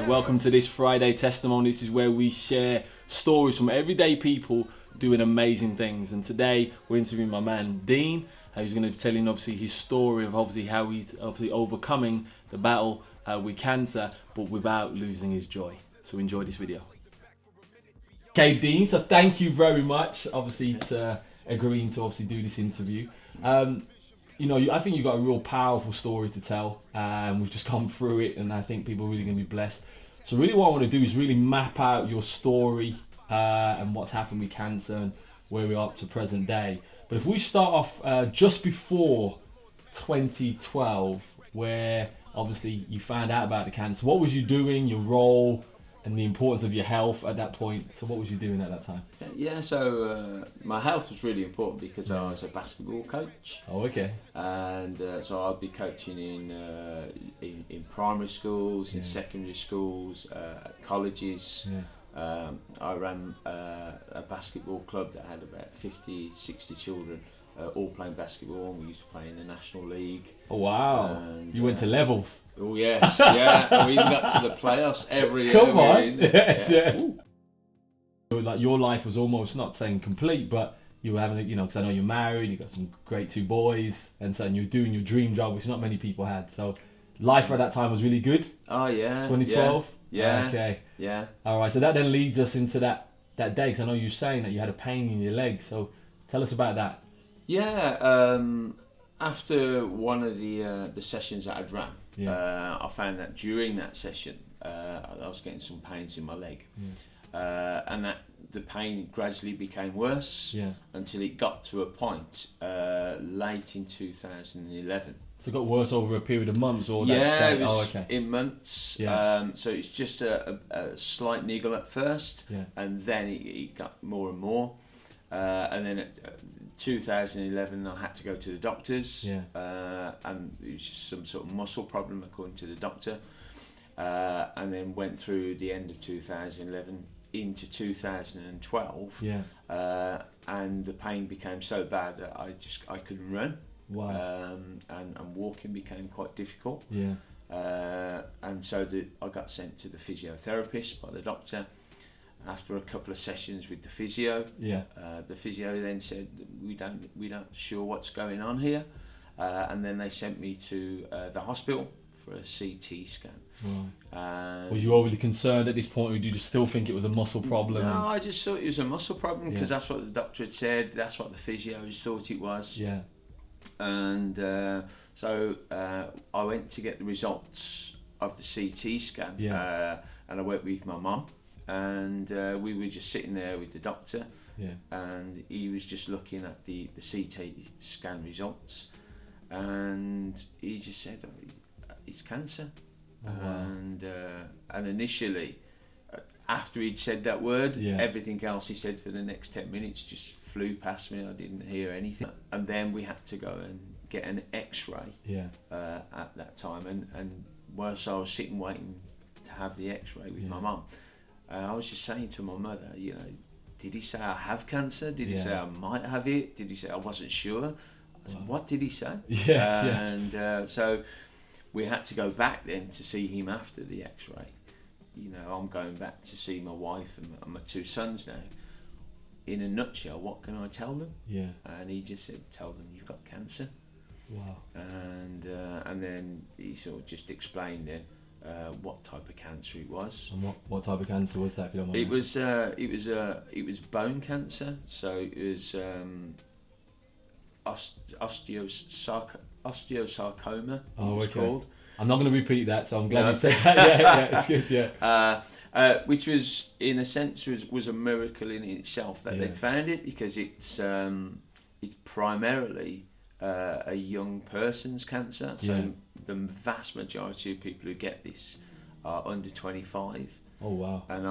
welcome to this Friday testimony. This is where we share stories from everyday people doing amazing things. And today we're interviewing my man Dean, who's going to be telling obviously his story of obviously how he's obviously overcoming the battle with cancer, but without losing his joy. So enjoy this video. Okay, Dean. So thank you very much, obviously, to agreeing to obviously do this interview. You know, I think you've got a real powerful story to tell. We've just gone through it, and I think people are really going to be blessed. So really what I want to do is really map out your story and what's happened with cancer and where we are up to present day. But if we start off just before 2012, where obviously you found out about the cancer, what was you doing, your role, and the importance of your health at that point? So what was you doing at that time? Yeah, so my health was really important because I was a basketball coach. Oh, okay. And so I'd be coaching in primary schools, in secondary schools, colleges. Yeah. I ran a basketball club that had about 50, 60 children, all playing basketball, and we used to play in the National League. Oh, wow. And, you went to levels. Oh, yes, yeah. And we even got to the playoffs every year. Come on. Yeah. Like your life was almost, not saying complete, but you were having, you know, because I know you're married, you got some great 2 boys, and so you're doing your dream job, which not many people had. So life at that time was really good. Oh, yeah. 2012? Yeah. Okay. Yeah. All right, so that then leads us into that day, because I know you were saying that you had a pain in your leg. So tell us about that. Yeah, after one of the sessions that I'd run, I found that during that session, I was getting some pains in my leg. And that the pain gradually became worse until it got to a point late in 2011. So it got worse over a period of months, or it was oh, okay. in months. Yeah. So it's just a slight niggle at first, and then it got more and more. And then 2011, I had to go to the doctors, and it was just some sort of muscle problem according to the doctor. And then went through the end of 2011 into 2012, and the pain became so bad that I couldn't run. Wow. And walking became quite difficult. And so I got sent to the physiotherapist by the doctor. After a couple of sessions with the physio, the physio then said, we don't sure what's going on here, and then they sent me to the hospital for a CT scan. Right. Was you overly concerned at this point, or did you still think it was a muscle problem? No, I just thought it was a muscle problem because that's what the doctor had said. That's what the physios thought it was. Yeah. And so I went to get the results of the CT scan, and I went with my mum. And we were just sitting there with the doctor, and he was just looking at the CT scan results, and he just said, it's cancer. Oh, wow. And initially, after he'd said that word, everything else he said for the next 10 minutes just flew past me. I didn't hear anything. And then we had to go and get an X-ray at that time, and whilst I was sitting waiting to have the X-ray with my mum, I was just saying to my mother, you know, did he say I have cancer? Did he say I might have it? Did he say I wasn't sure? I said, what did he say? And so we had to go back then to see him after the X-ray. You know, I'm going back to see my wife and my 2 sons now. In a nutshell, what can I tell them? And he just said, tell them you've got cancer. Wow. And then he sort of just explained then what type of cancer it was. And what type of cancer was that, if you don't mind? It was bone cancer. So it was osteosarcoma. Oh, it was called. I'm not going to repeat that, so I'm glad you said that. It's good. Which was, in a sense, was a miracle in itself that they'd found it, because it's primarily a young person's cancer. So the vast majority of people who get this are under 25. Oh, wow. And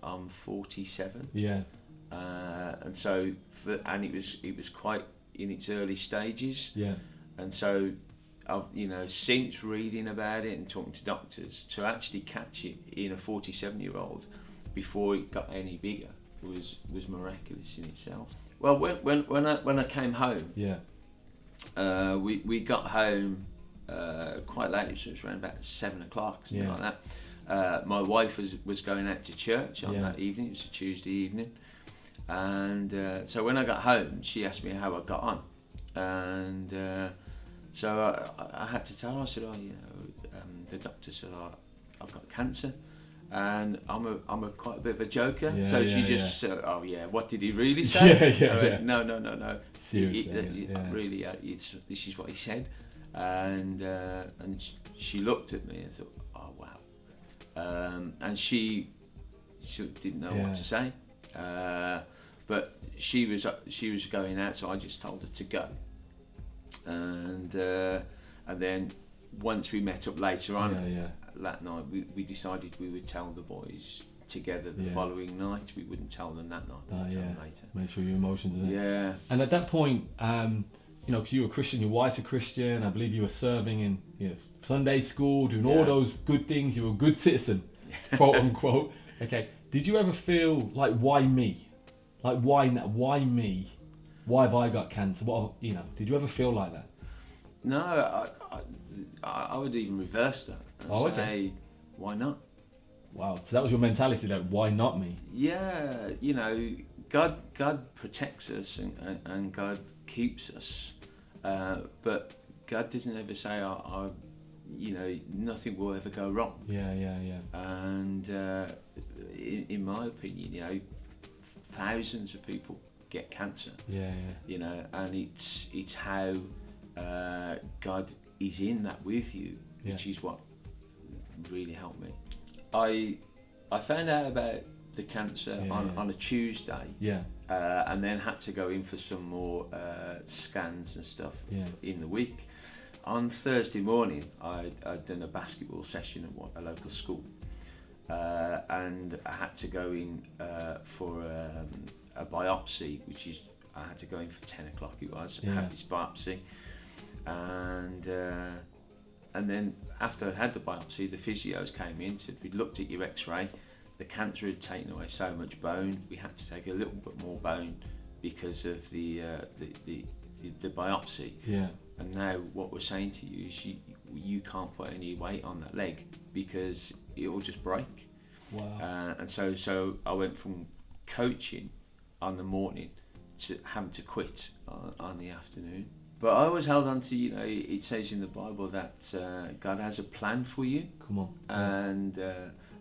I'm 47. And so it was quite in its early stages. And so you know, since reading about it and talking to doctors, to actually catch it in a 47-year-old before it got any bigger was miraculous in itself. Well, when I came home, we got home quite late. It was around about 7 o'clock, something like that. my wife was going out to church on that evening. It was a Tuesday evening, and so when I got home, she asked me how I got on, and so I had to tell her. I said, "Oh, the doctor said I've got cancer." And I'm a quite a bit of a joker, so she just said, "Oh yeah, what did he really say?" I went, No. Seriously, really, this is what he said, and she looked at me and thought, "Oh wow," and she didn't know what to say, but she was going out, so I just told her to go, and then once we met up later on. That night we decided we would tell the boys together the following night. We wouldn't tell them that night, we'd tell them later. Make sure your emotions are there. Yeah. And at that point, because you were a Christian, your wife's a Christian, I believe you were serving in Sunday school, doing all those good things, you were a good citizen, quote unquote. Okay, did you ever feel like, why me? Like, why me? Why have I got cancer? Did you ever feel like that? No, I would even reverse that and say, why not? Wow, so that was your mentality, like, why not me? Yeah, God protects us and God keeps us, but God doesn't ever say, nothing will ever go wrong. Yeah. And in my opinion, thousands of people get cancer. Yeah. And it's how God is in that with you, which is what really helped me. I found out about the cancer on a Tuesday, and then had to go in for some more scans and stuff in the week. On Thursday morning, I'd done a basketball session at a local school, and I had to go in for a biopsy, which is, I had to go in for 10 o'clock it was, have this biopsy, and then after I had the biopsy, the physios came in, said, we'd looked at your x-ray, the cancer had taken away so much bone, we had to take a little bit more bone because of the biopsy. And now what we're saying to you is you can't put any weight on that leg because it will just break. Wow. And so I went from coaching on the morning to having to quit on the afternoon. But I always held on to, it says in the Bible that God has a plan for you. Come on.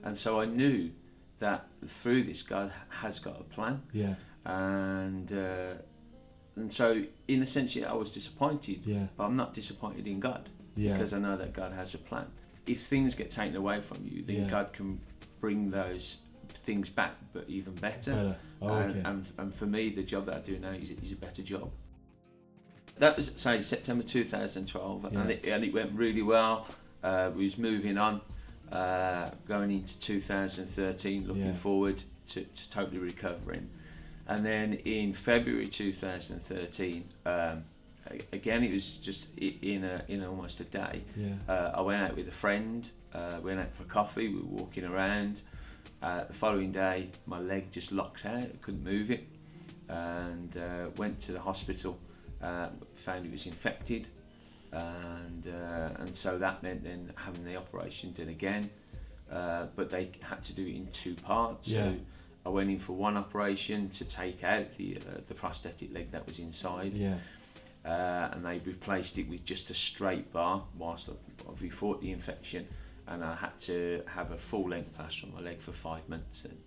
And so I knew that through this, God has got a plan. Yeah. And so in a sense, I was disappointed. Yeah. But I'm not disappointed in God. Yeah. Because I know that God has a plan. If things get taken away from you, then God can bring those things back, but even better. And for me, the job that I do now is a better job. That was, say, September 2012, and it went really well. We was moving on, going into 2013, looking forward to totally recovering. And then in February 2013, again, it was just in almost a day. I went out with a friend, went out for coffee, we were walking around. The following day, my leg just locked out, I couldn't move it, and went to the hospital. Found it was infected, and so that meant then having the operation done again, but they had to do it in 2 parts. So I went in for one operation to take out the prosthetic leg that was inside, and they replaced it with just a straight bar whilst we fought the infection, and I had to have a full length plaster on my leg for 5 months. And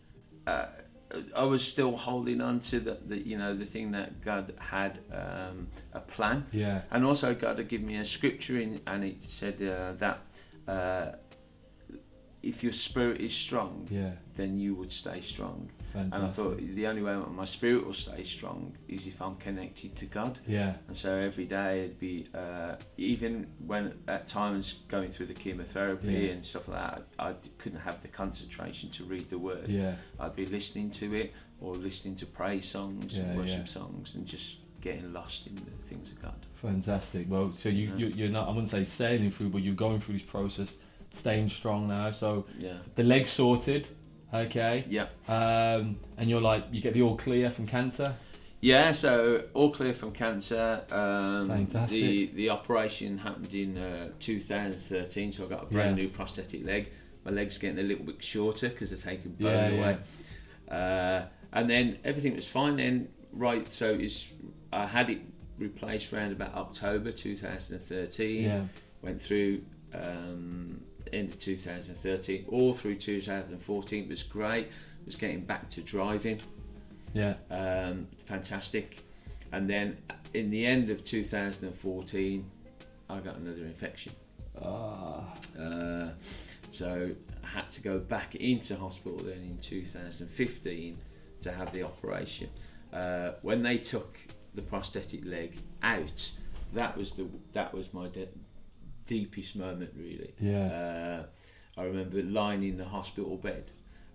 I was still holding on to the thing that God had a plan, and also God had given me a scripture and it said that if your spirit is strong, then you would stay strong. Fantastic. And I thought the only way my spirit will stay strong is if I'm connected to God. And so every day it'd be, even when at times going through the chemotherapy and stuff like that, I couldn't have the concentration to read the word. I'd be listening to it or listening to praise songs and worship songs and just getting lost in the things of God. Fantastic. Well, so you're not, I wouldn't say sailing through, but you're going through this process, staying strong now. So the leg's sorted, okay? And you're like, you get the all clear from cancer? So all clear from cancer. Fantastic. The operation happened in 2013, so I got a brand new prosthetic leg. my legs getting a little bit shorter because they're taking bone away. And then everything was fine then, right, so I had it replaced around about October 2013, went through end of 2013, all through 2014, it was great, was getting back to driving, fantastic. And then in the end of 2014, I got another infection. So I had to go back into hospital then in 2015 to have the operation. When they took the prosthetic leg out, that was my deepest moment, really. I remember lying in the hospital bed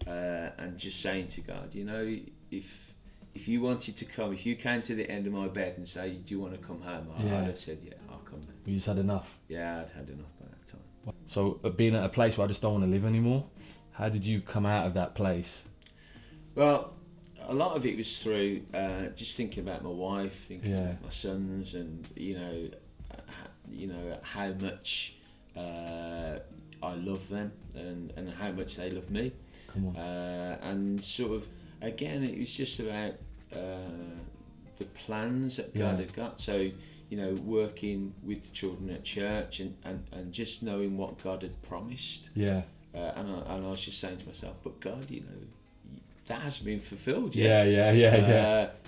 and just saying to God, you know, if you wanted to come, if you came to the end of my bed and say, do you want to come home? I'd have said, yeah, I'll come then. You just had enough? Yeah, I'd had enough by that time. So being at a place where I just don't want to live anymore, how did you come out of that place? Well, a lot of it was through just thinking about my wife, thinking about my sons, and you know how much I love them and how much they love me. Come on. And sort of again, it was just about the plans that God had got. So you know, working with the children at church and just knowing what God had promised. And I was just saying to myself, but God, you know, that hasn't been fulfilled yet.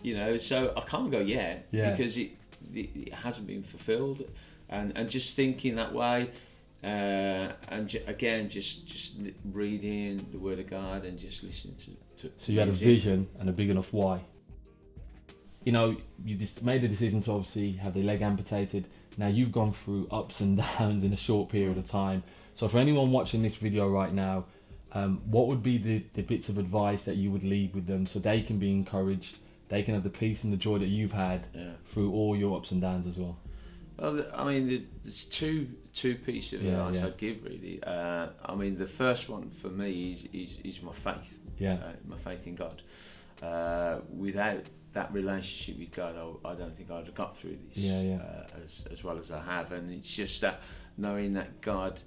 You know, so I can't go because it hasn't been fulfilled, and just thinking that way, and again, just reading the Word of God and just listening to. So you had a vision and a big enough why. You know, you just made the decision to obviously have the leg amputated. Now you've gone through ups and downs in a short period of time. So for anyone watching this video right now, what would be the bits of advice that you would leave with them so they can be encouraged, they can have the peace and the joy that you've had through all your ups and downs as well? Well, I mean, there's two pieces of advice I'd give, really. I mean, the first one for me is my faith. My faith in God. Without that relationship with God, I don't think I'd have got through this as well as I have. And it's just that knowing that God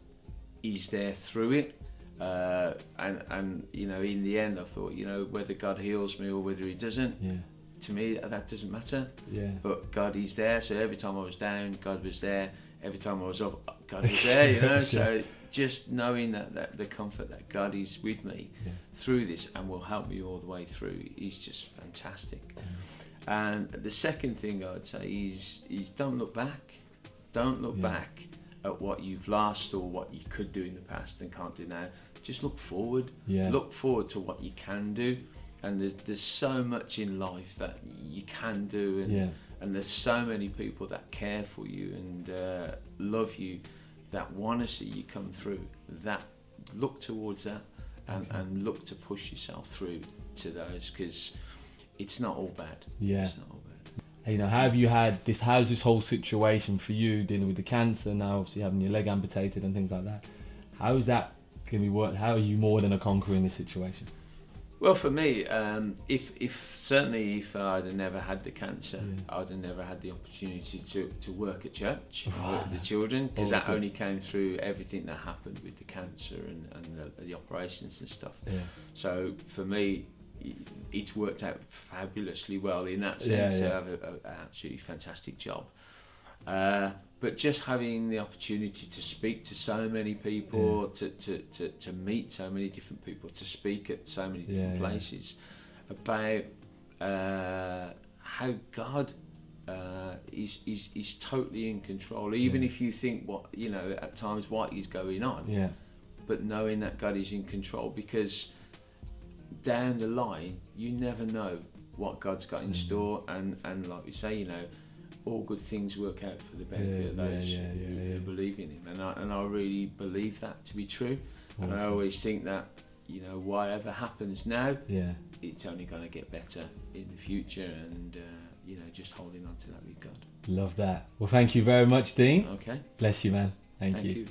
is there through it. And you know, in the end, I thought, you know, whether God heals me or whether He doesn't, to me that doesn't matter. But God is there. So every time I was down, God was there. Every time I was up, God was there. You know. So just knowing that the comfort that God is with me through this and will help me all the way through is just fantastic. And the second thing I would say is don't look back. Don't look back at what you've lost or what you could do in the past and can't do now. Just look forward. Look forward to what you can do. And there's so much in life that you can do, and there's so many people that care for you and love you, that want to see you come through. That look towards that and look to push yourself through to those, because it's not all bad. It's not all bad. You know, how's this whole situation for you, dealing with the cancer now, obviously having your leg amputated and things like that? How is that going to be work? How are you more than a conqueror in this situation? Well, for me, if I'd have never had the cancer, I'd have never had the opportunity to work at church, work with the children, because that only came through everything that happened with the cancer and the operations and stuff. So for me, it's worked out fabulously well in that sense. I have an absolutely fantastic job. But just having the opportunity to speak to so many people, to meet so many different people, to speak at so many different places about how God is totally in control, even if you think at times what is going on, but knowing that God is in control, because down the line you never know what God's got in store, and like we say, you know, all good things work out for the benefit of those who believe in Him, and I really believe that to be true. And I always think that, you know, whatever happens now, it's only going to get better in the future, and you know, just holding on to that with God. Love that. Well, thank you very much, Dean. Okay. Bless you, man. Thank you. You.